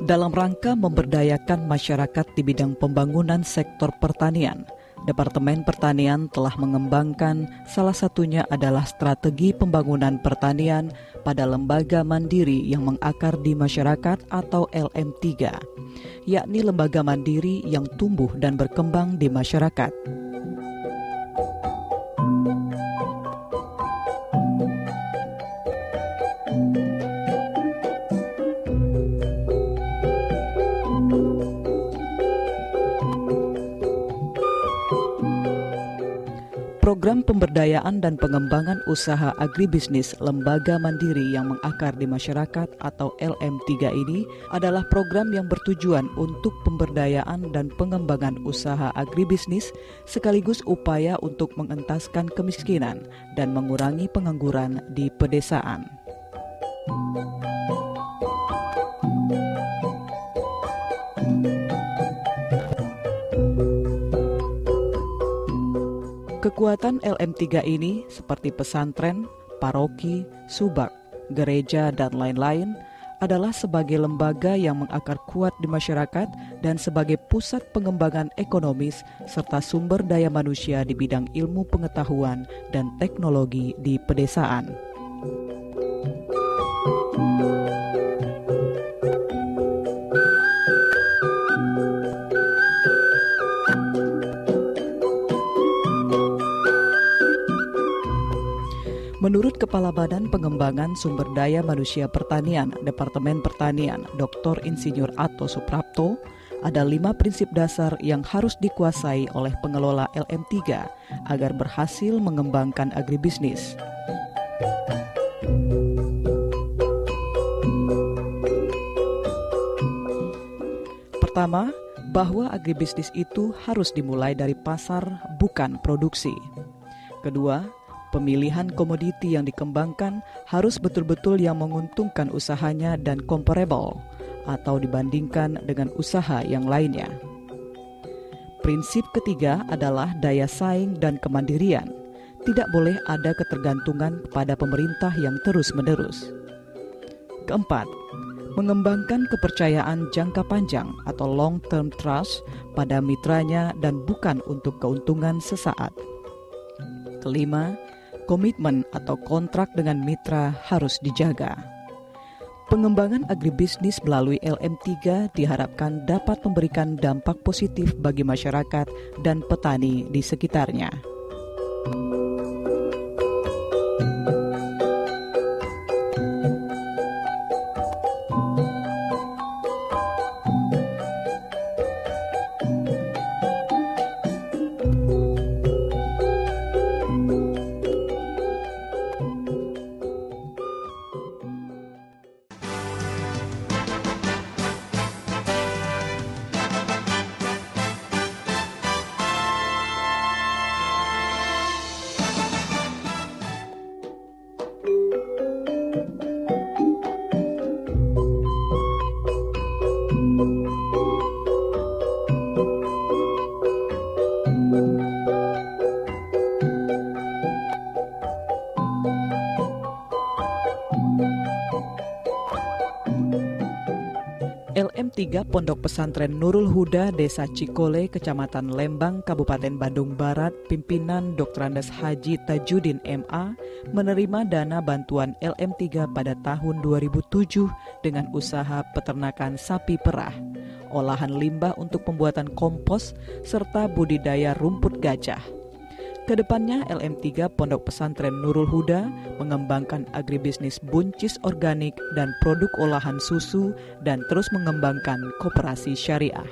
Dalam rangka memberdayakan masyarakat di bidang pembangunan sektor pertanian, Departemen Pertanian telah mengembangkan salah satunya adalah strategi pembangunan pertanian pada lembaga mandiri yang mengakar di masyarakat atau LM3, yakni lembaga mandiri yang tumbuh dan berkembang di masyarakat. Program pemberdayaan dan pengembangan usaha agribisnis lembaga mandiri yang mengakar di masyarakat atau LM3 ini adalah program yang bertujuan untuk pemberdayaan dan pengembangan usaha agribisnis sekaligus upaya untuk mengentaskan kemiskinan dan mengurangi pengangguran di pedesaan. Kekuatan LM3 ini seperti pesantren, paroki, subak, gereja, dan lain-lain adalah sebagai lembaga yang mengakar kuat di masyarakat dan sebagai pusat pengembangan ekonomis serta sumber daya manusia di bidang ilmu pengetahuan dan teknologi di pedesaan. Menurut Kepala Badan Pengembangan Sumber Daya Manusia Pertanian, Departemen Pertanian, Dr. Insinyur Atto Suprapto, ada 5 prinsip dasar yang harus dikuasai oleh pengelola LM3 agar berhasil mengembangkan agribisnis. Pertama, bahwa agribisnis itu harus dimulai dari pasar, bukan produksi. Kedua, pemilihan komoditi yang dikembangkan harus betul-betul yang menguntungkan usahanya dan comparable atau dibandingkan dengan usaha yang lainnya. Prinsip ketiga adalah daya saing dan kemandirian. Tidak boleh ada ketergantungan kepada pemerintah yang terus-menerus. Keempat, mengembangkan kepercayaan jangka panjang atau long-term trust pada mitranya dan bukan untuk keuntungan sesaat. Kelima, komitmen atau kontrak dengan mitra harus dijaga. Pengembangan agribisnis melalui LM3 diharapkan dapat memberikan dampak positif bagi masyarakat dan petani di sekitarnya. LM3 Pondok Pesantren Nurul Huda, Desa Cikole, Kecamatan Lembang, Kabupaten Bandung Barat, pimpinan Dr. Andes Haji Tajudin MA, menerima dana bantuan LM3 pada tahun 2007 dengan usaha peternakan sapi perah, olahan limbah untuk pembuatan kompos, serta budidaya rumput gajah. Kedepannya, LM3 Pondok Pesantren Nurul Huda mengembangkan agribisnis buncis organik dan produk olahan susu dan terus mengembangkan koperasi syariah.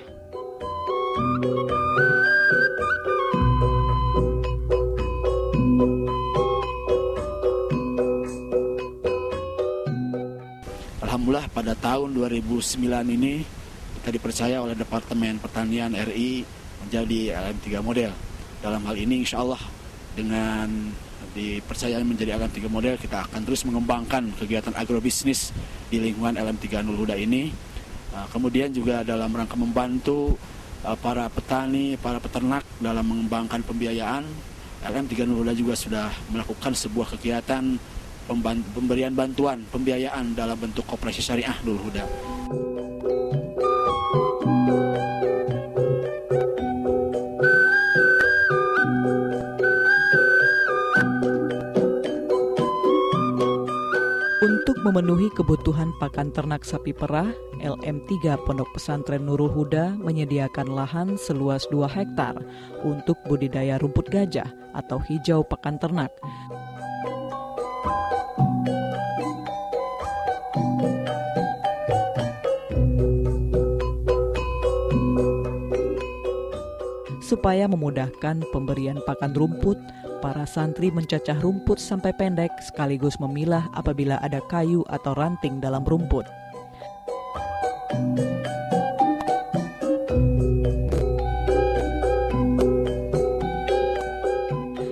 Alhamdulillah pada tahun 2009 ini kita dipercaya oleh Departemen Pertanian RI menjadi LM3 model. Dalam hal ini insya Allah dengan dipercaya menjadi LM3 model, kita akan terus mengembangkan kegiatan agrobisnis di lingkungan LM3 Nurul Huda ini. Kemudian juga dalam rangka membantu para petani, para peternak dalam mengembangkan pembiayaan, LM3 Nurul Huda juga sudah melakukan sebuah kegiatan pemberian bantuan pembiayaan dalam bentuk koperasi syariah Nurul Huda. Untuk memenuhi kebutuhan pakan ternak sapi perah, LM3 Pondok Pesantren Nurul Huda menyediakan lahan seluas 2 hektar untuk budidaya rumput gajah atau hijau pakan ternak. Supaya memudahkan pemberian pakan rumput, para santri mencacah rumput sampai pendek sekaligus memilah apabila ada kayu atau ranting dalam rumput.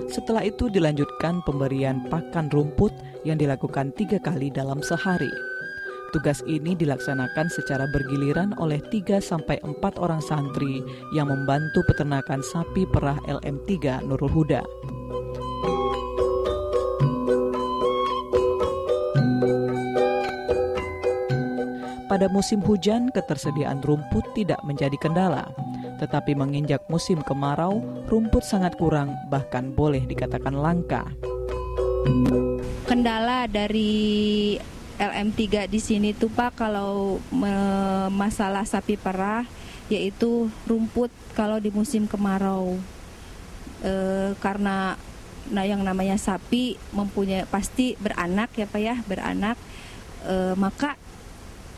Setelah itu dilanjutkan pemberian pakan rumput yang dilakukan 3 kali dalam sehari. Tugas ini dilaksanakan secara bergiliran oleh 3-4 orang santri yang membantu peternakan sapi perah LM3 Nurul Huda. Pada musim hujan, ketersediaan rumput tidak menjadi kendala. Tetapi menginjak musim kemarau, rumput sangat kurang, bahkan boleh dikatakan langka. Kendala dari LM3 di sini tuh Pak, kalau masalah sapi perah, yaitu rumput kalau di musim kemarau. Karena yang namanya sapi pasti beranak ya Pak ya, maka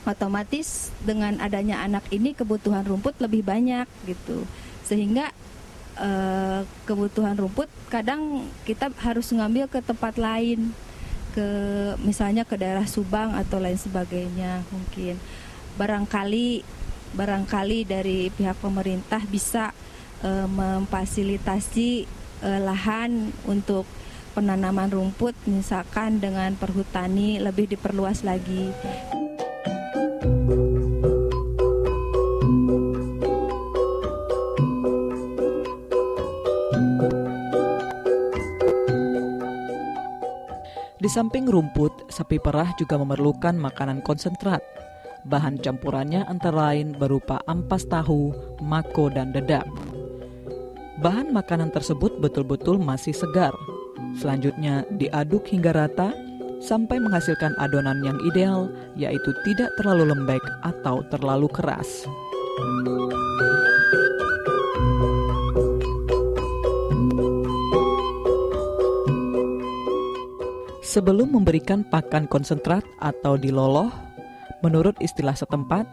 otomatis dengan adanya anak ini kebutuhan rumput lebih banyak gitu, sehingga kebutuhan rumput kadang kita harus ngambil ke tempat lain, misalnya ke daerah Subang atau lain sebagainya. Mungkin barangkali dari pihak pemerintah bisa memfasilitasi lahan untuk penanaman rumput, misalkan dengan perhutani lebih diperluas lagi. Di samping rumput, sapi perah juga memerlukan makanan konsentrat. Bahan campurannya antara lain berupa ampas tahu, mako, dan dedak. Bahan makanan tersebut betul-betul masih segar. Selanjutnya diaduk hingga rata sampai menghasilkan adonan yang ideal, yaitu tidak terlalu lembek atau terlalu keras. Sebelum memberikan pakan konsentrat atau diloloh, menurut istilah setempat,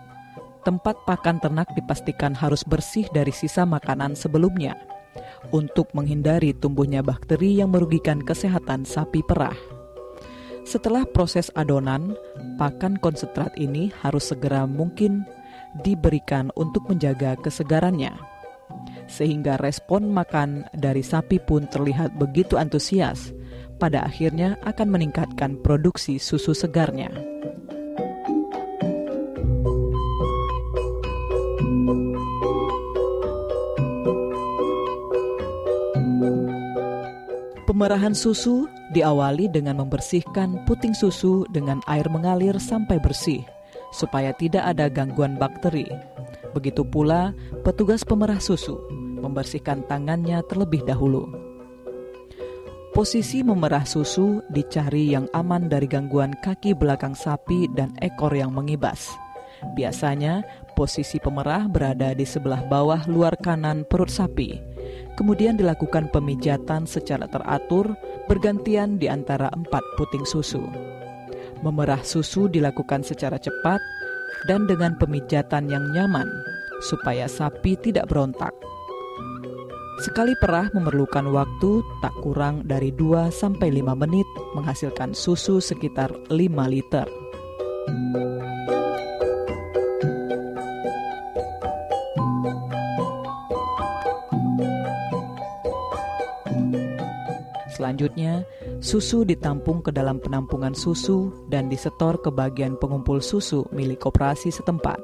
tempat pakan ternak dipastikan harus bersih dari sisa makanan sebelumnya untuk menghindari tumbuhnya bakteri yang merugikan kesehatan sapi perah. Setelah proses adonan, pakan konsentrat ini harus segera mungkin diberikan untuk menjaga kesegarannya. Sehingga respon makan dari sapi pun terlihat begitu antusias, pada akhirnya akan meningkatkan produksi susu segarnya. Pemerahan susu diawali dengan membersihkan puting susu dengan air mengalir sampai bersih, supaya tidak ada gangguan bakteri. Begitu pula petugas pemerah susu membersihkan tangannya terlebih dahulu. Posisi memerah susu dicari yang aman dari gangguan kaki belakang sapi dan ekor yang mengibas. Biasanya posisi pemerah berada di sebelah bawah luar kanan perut sapi. Kemudian dilakukan pemijatan secara teratur bergantian di antara 4 puting susu. Memerah susu dilakukan secara cepat dan dengan pemijatan yang nyaman supaya sapi tidak berontak. Sekali perah memerlukan waktu tak kurang dari 2-5 menit menghasilkan susu sekitar 5 liter. Selanjutnya, susu ditampung ke dalam penampungan susu dan disetor ke bagian pengumpul susu milik koperasi setempat.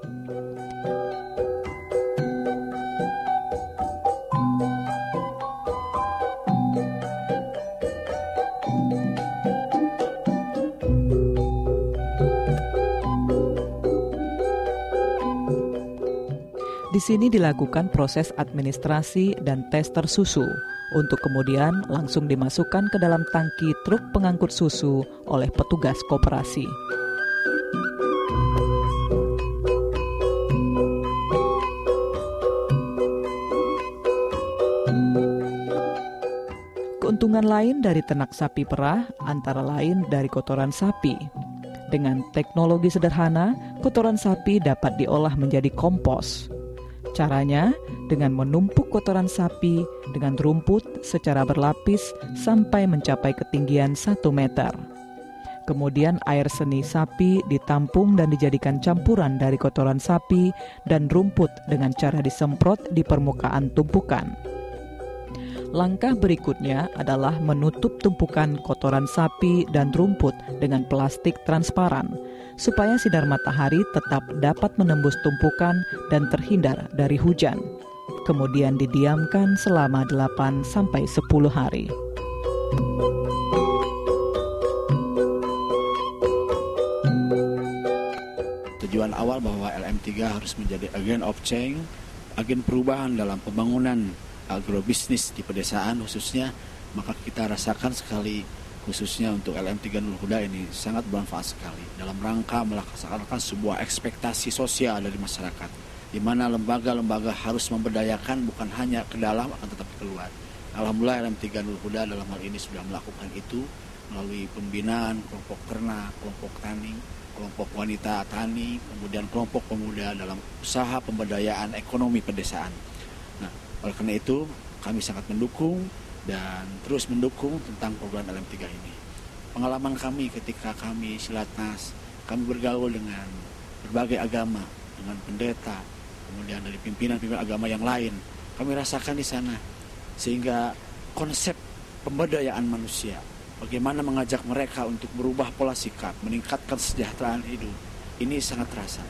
Di sini dilakukan proses administrasi dan tester susu untuk kemudian langsung dimasukkan ke dalam tangki truk pengangkut susu oleh petugas koperasi. Keuntungan lain dari ternak sapi perah antara lain dari kotoran sapi. Dengan teknologi sederhana, kotoran sapi dapat diolah menjadi kompos. Caranya dengan menumpuk kotoran sapi dengan rumput secara berlapis sampai mencapai ketinggian 1 meter. Kemudian air seni sapi ditampung dan dijadikan campuran dari kotoran sapi dan rumput dengan cara disemprot di permukaan tumpukan. Langkah berikutnya adalah menutup tumpukan kotoran sapi dan rumput dengan plastik transparan, supaya sinar matahari tetap dapat menembus tumpukan dan terhindar dari hujan. Kemudian didiamkan selama 8-10 hari. Tujuan awal bahwa LM3 harus menjadi agent of change, agen perubahan dalam pembangunan agrobisnis di pedesaan khususnya, maka kita rasakan sekali khususnya untuk LM3 Nurul Huda ini sangat bermanfaat sekali dalam rangka melaksanakan sebuah ekspektasi sosial dari masyarakat, di mana lembaga-lembaga harus memberdayakan bukan hanya ke dalam akan tetapi keluar. Alhamdulillah LM3 Nurul Huda dalam hal ini sudah melakukan itu melalui pembinaan kelompok ternak, kelompok tani, kelompok wanita tani, kemudian kelompok pemuda dalam usaha pemberdayaan ekonomi pedesaan. Nah, oleh karena itu kami sangat mendukung dan terus mendukung tentang program LM3 ini. Pengalaman kami ketika kami Silatnas, kami bergaul dengan berbagai agama, dengan pendeta, kemudian dari pimpinan-pimpinan agama yang lain, kami rasakan di sana. Sehingga konsep pemberdayaan manusia, bagaimana mengajak mereka untuk berubah pola sikap, meningkatkan kesejahteraan hidup, ini sangat terasa.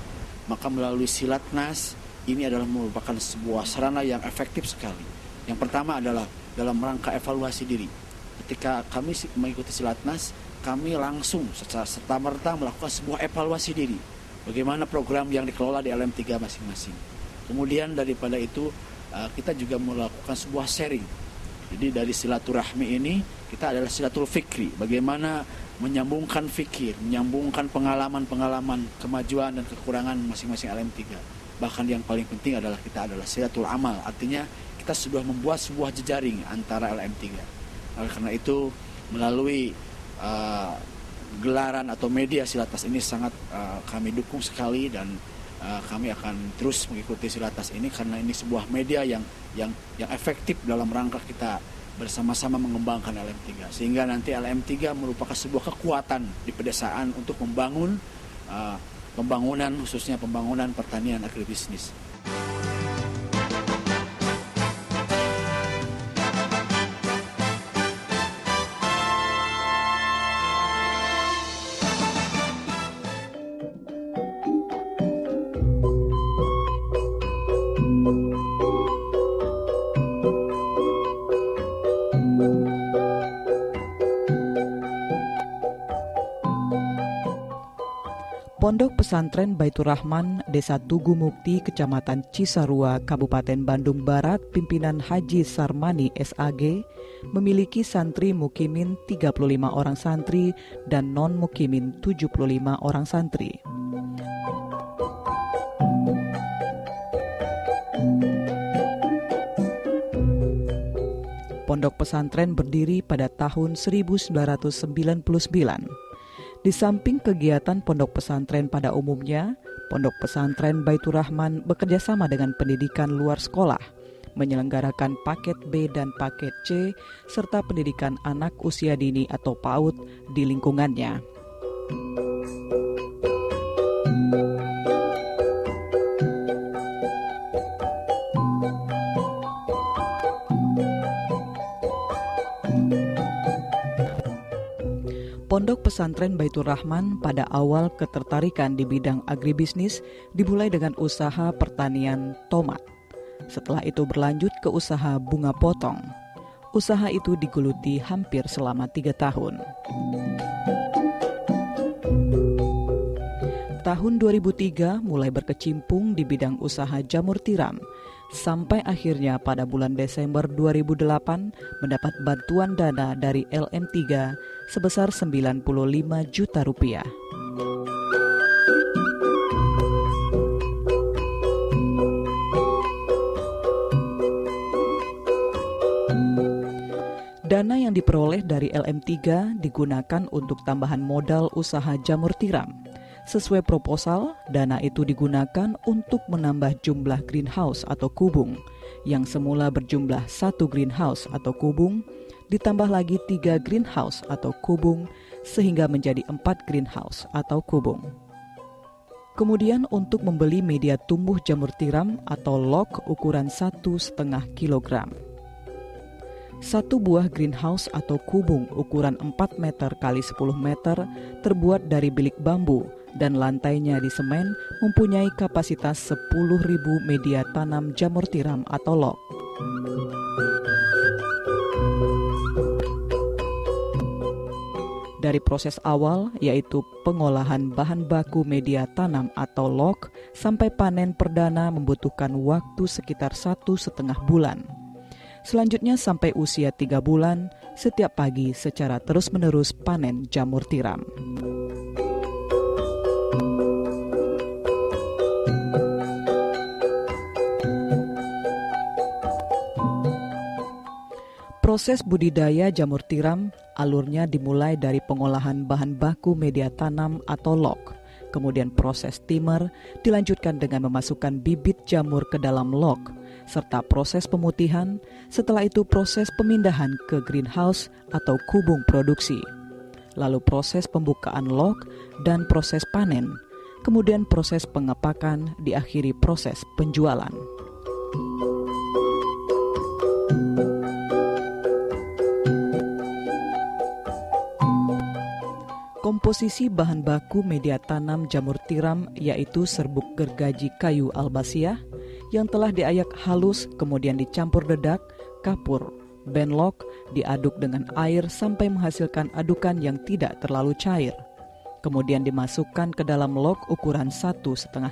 Maka melalui Silatnas, ini adalah merupakan sebuah sarana yang efektif sekali. Yang pertama adalah dalam rangka evaluasi diri. Ketika kami mengikuti Silatnas, kami langsung secara serta-merta melakukan sebuah evaluasi diri. Bagaimana program yang dikelola di LM3 masing-masing. Kemudian daripada itu, kita juga melakukan sebuah sharing. Jadi dari silaturahmi ini, kita adalah silatul fikri. Bagaimana menyambungkan fikir, menyambungkan pengalaman-pengalaman, kemajuan dan kekurangan masing-masing LM3. Bahkan yang paling penting adalah kita adalah silatul amal. Artinya kita sudah membuat sebuah jejaring antara LM3. Oleh karena itu melalui gelaran atau media Silatnas ini sangat kami dukung sekali dan kami akan terus mengikuti Silatnas ini karena ini sebuah media yang efektif dalam rangka kita bersama-sama mengembangkan LM3 sehingga nanti LM3 merupakan sebuah kekuatan di pedesaan untuk membangun pembangunan khususnya pembangunan pertanian agribisnis. Pondok Pesantren Baitur Rahman, Desa Tugu Mukti, Kecamatan Cisarua, Kabupaten Bandung Barat, pimpinan Haji Sarmani SAG, memiliki santri mukimin 35 orang santri dan non-mukimin 75 orang santri. Pondok pesantren berdiri pada tahun 1999. Di samping kegiatan pondok pesantren pada umumnya, Pondok Pesantren Baitur Rahman bekerjasama dengan pendidikan luar sekolah, menyelenggarakan paket B dan paket C, serta pendidikan anak usia dini atau PAUD di lingkungannya. Pondok Pesantren Baitur Rahman pada awal ketertarikan di bidang agribisnis dimulai dengan usaha pertanian tomat. Setelah itu berlanjut ke usaha bunga potong. Usaha itu digeluti hampir selama 3 tahun. tahun 2003 mulai berkecimpung di bidang usaha jamur tiram, sampai akhirnya pada bulan Desember 2008 mendapat bantuan dana dari LM3 sebesar 95 juta rupiah. Dana yang diperoleh dari LM3 digunakan untuk tambahan modal usaha jamur tiram. Sesuai proposal, dana itu digunakan untuk menambah jumlah greenhouse atau kubung, yang semula berjumlah 1 greenhouse atau kubung, ditambah lagi 3 greenhouse atau kubung, sehingga menjadi 4 greenhouse atau kubung. Kemudian untuk membeli media tumbuh jamur tiram atau log ukuran 1,5 kilogram. 1 buah greenhouse atau kubung ukuran 4 meter x 10 meter terbuat dari bilik bambu dan lantainya di semen mempunyai kapasitas 10.000 media tanam jamur tiram atau log. Dari proses awal, yaitu pengolahan bahan baku media tanam atau log, sampai panen perdana membutuhkan waktu sekitar 1,5 bulan. Selanjutnya sampai usia 3 bulan, setiap pagi secara terus-menerus panen jamur tiram. Proses budidaya jamur tiram alurnya dimulai dari pengolahan bahan baku media tanam atau log. Kemudian proses timer dilanjutkan dengan memasukkan bibit jamur ke dalam log, serta proses pemutihan, setelah itu proses pemindahan ke greenhouse atau kubung produksi. Lalu proses pembukaan log dan proses panen, kemudian proses pengepakan, diakhiri proses penjualan. Komposisi bahan baku media tanam jamur tiram yaitu serbuk gergaji kayu albasiah yang telah diayak halus, kemudian dicampur dedak, kapur, benlok, diaduk dengan air sampai menghasilkan adukan yang tidak terlalu cair. Kemudian dimasukkan ke dalam log ukuran 1,5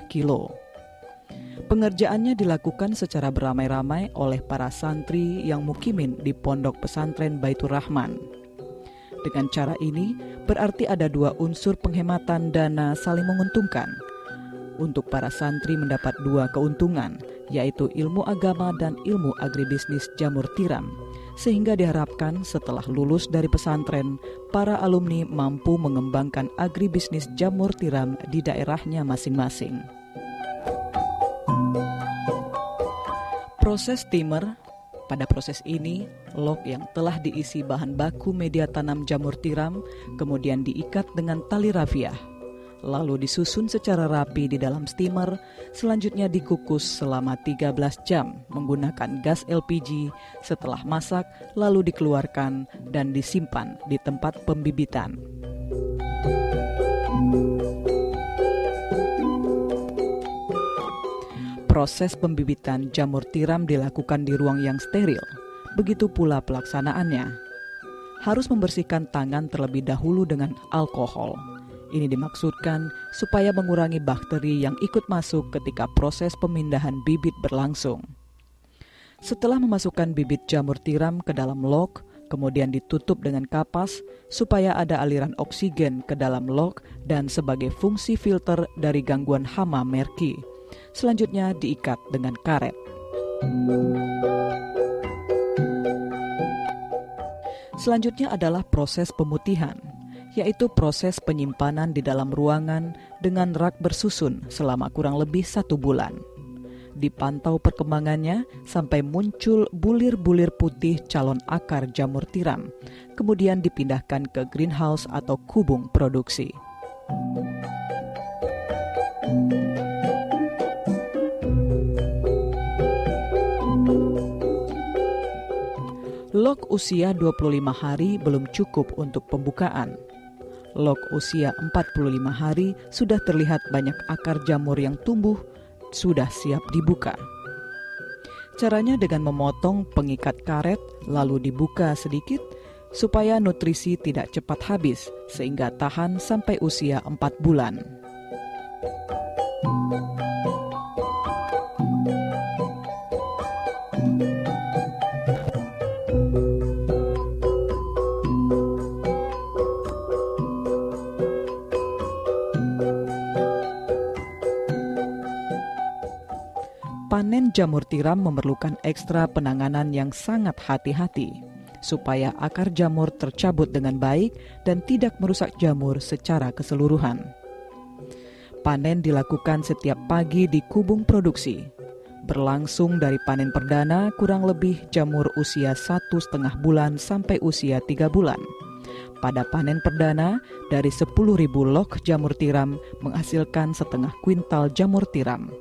kilo. Pengerjaannya dilakukan secara beramai-ramai oleh para santri yang mukimin di Pondok Pesantren Baitur Rahman. Dengan cara ini, berarti ada 2 unsur penghematan dana saling menguntungkan. Untuk para santri mendapat 2 keuntungan, yaitu ilmu agama dan ilmu agribisnis jamur tiram, sehingga diharapkan setelah lulus dari pesantren, para alumni mampu mengembangkan agribisnis jamur tiram di daerahnya masing-masing. Proses timer. Pada proses ini, log yang telah diisi bahan baku media tanam jamur tiram kemudian diikat dengan tali rafiah, lalu disusun secara rapi di dalam steamer, selanjutnya dikukus selama 13 jam menggunakan gas LPG. Setelah masak, lalu dikeluarkan dan disimpan di tempat pembibitan. Proses pembibitan jamur tiram dilakukan di ruang yang steril. Begitu pula pelaksanaannya. Harus membersihkan tangan terlebih dahulu dengan alkohol. Ini dimaksudkan supaya mengurangi bakteri yang ikut masuk ketika proses pemindahan bibit berlangsung. Setelah memasukkan bibit jamur tiram ke dalam log, kemudian ditutup dengan kapas supaya ada aliran oksigen ke dalam log dan sebagai fungsi filter dari gangguan hama merki. Selanjutnya diikat dengan karet. Selanjutnya adalah proses pemutihan, yaitu proses penyimpanan di dalam ruangan dengan rak bersusun selama kurang lebih 1 bulan. Dipantau perkembangannya sampai muncul bulir-bulir putih calon akar jamur tiram, kemudian dipindahkan ke greenhouse atau kubung produksi. Log usia 25 hari belum cukup untuk pembukaan. Log usia 45 hari sudah terlihat banyak akar jamur yang tumbuh, sudah siap dibuka. Caranya dengan memotong pengikat karet lalu dibuka sedikit supaya nutrisi tidak cepat habis sehingga tahan sampai usia 4 bulan. Panen jamur tiram memerlukan ekstra penanganan yang sangat hati-hati supaya akar jamur tercabut dengan baik dan tidak merusak jamur secara keseluruhan. Panen dilakukan setiap pagi di kubung produksi. Berlangsung dari panen perdana kurang lebih jamur usia 1,5 bulan sampai usia 3 bulan. Pada panen perdana, dari 10.000 log jamur tiram menghasilkan setengah kuintal jamur tiram.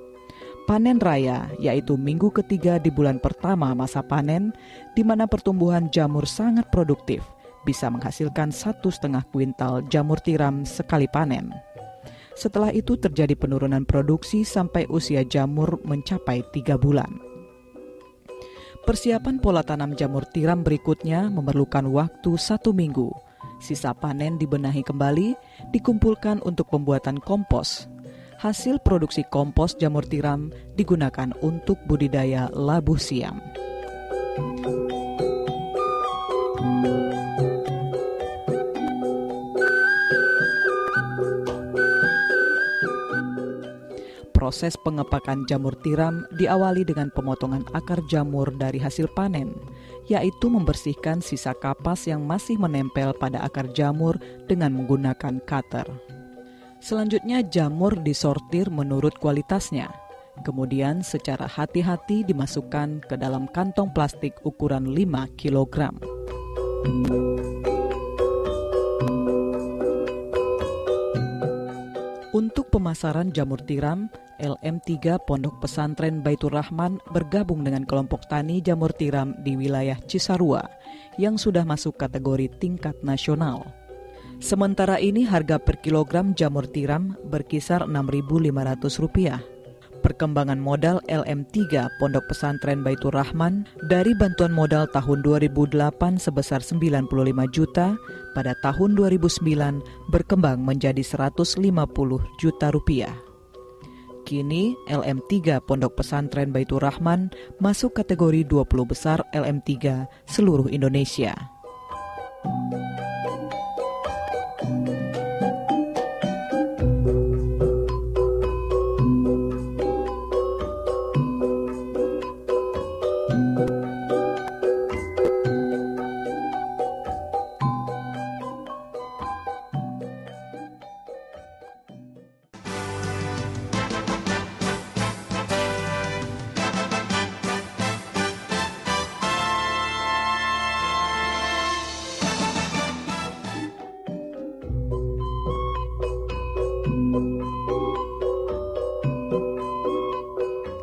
Panen raya, yaitu minggu ketiga di bulan pertama masa panen, di mana pertumbuhan jamur sangat produktif, bisa menghasilkan 1,5 kuintal jamur tiram sekali panen. Setelah itu terjadi penurunan produksi sampai usia jamur mencapai 3 bulan. Persiapan pola tanam jamur tiram berikutnya memerlukan waktu 1 minggu. Sisa panen dibenahi kembali, dikumpulkan untuk pembuatan kompos. Hasil produksi kompos jamur tiram digunakan untuk budidaya labuh siam. Proses pengepakan jamur tiram diawali dengan pemotongan akar jamur dari hasil panen, yaitu membersihkan sisa kapas yang masih menempel pada akar jamur dengan menggunakan cutter. Selanjutnya jamur disortir menurut kualitasnya. Kemudian secara hati-hati dimasukkan ke dalam kantong plastik ukuran 5 kg. Untuk pemasaran jamur tiram, LM3 Pondok Pesantren Baitur Rahman bergabung dengan kelompok tani jamur tiram di wilayah Cisarua yang sudah masuk kategori tingkat nasional. Sementara ini harga per kilogram jamur tiram berkisar Rp6.500. Perkembangan modal LM3 Pondok Pesantren Baitur Rahman dari bantuan modal tahun 2008 sebesar 95 juta, pada tahun 2009 berkembang menjadi 150 juta rupiah. Kini LM3 Pondok Pesantren Baitur Rahman masuk kategori 20 besar LM3 seluruh Indonesia.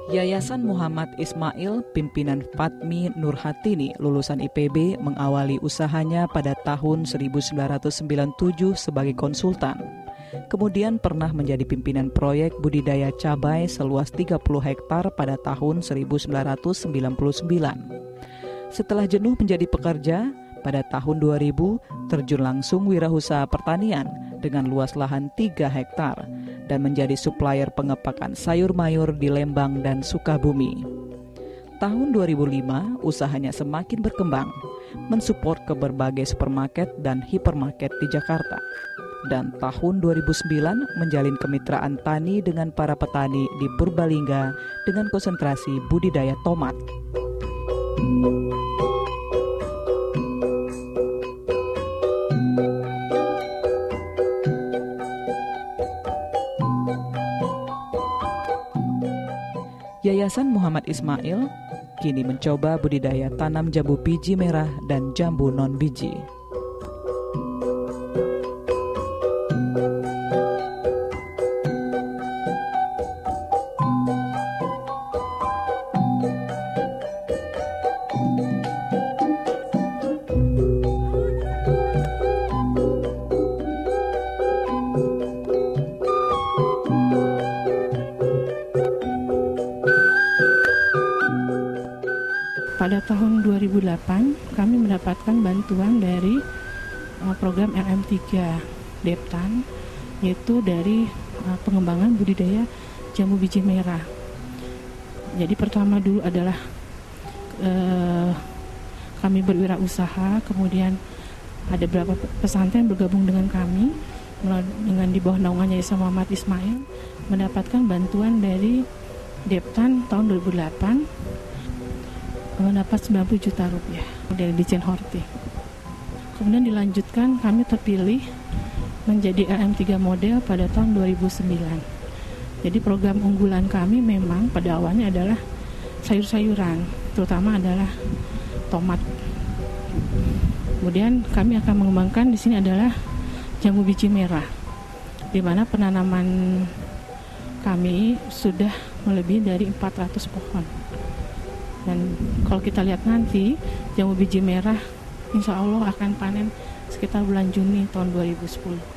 Yayasan Muhammad Ismail pimpinan Fatmi Nurhatini lulusan IPB mengawali usahanya pada tahun 1997 sebagai konsultan. Kemudian pernah menjadi pimpinan proyek budidaya cabai seluas 30 hektar pada tahun 1999. Setelah jenuh menjadi pekerja, pada tahun 2000 terjun langsung wirausaha pertanian dengan luas lahan 3 hektar dan menjadi supplier pengepakan sayur mayur di Lembang dan Sukabumi. Tahun 2005 usahanya semakin berkembang, mensupport ke berbagai supermarket dan hipermarket di Jakarta. Dan tahun 2009 menjalin kemitraan tani dengan para petani di Purbalingga dengan konsentrasi budidaya tomat. Yayasan Muhammad Ismail kini mencoba budidaya tanam jambu biji merah dan jambu non-biji. Pada tahun 2008 kami mendapatkan bantuan dari program LM3 Deptan, yaitu dari pengembangan budidaya jambu biji merah. Jadi pertama dulu adalah kami berwirausaha, kemudian ada beberapa pesantren bergabung dengan kami dengan di bawah naungan Yayasan Muhammad Ismail, mendapatkan bantuan dari Deptan tahun 2008 mendapat 90 juta rupiah dari Ditjen Horti. Kemudian dilanjutkan kami terpilih menjadi LM3 model pada tahun 2009. Jadi program unggulan kami memang pada awalnya adalah sayur-sayuran, terutama adalah tomat. Kemudian kami akan mengembangkan di sini adalah jambu biji merah, di mana penanaman kami sudah melebihi dari 400 pohon. Dan kalau kita lihat nanti, jambu biji merah insya Allah akan panen sekitar bulan Juni tahun 2010.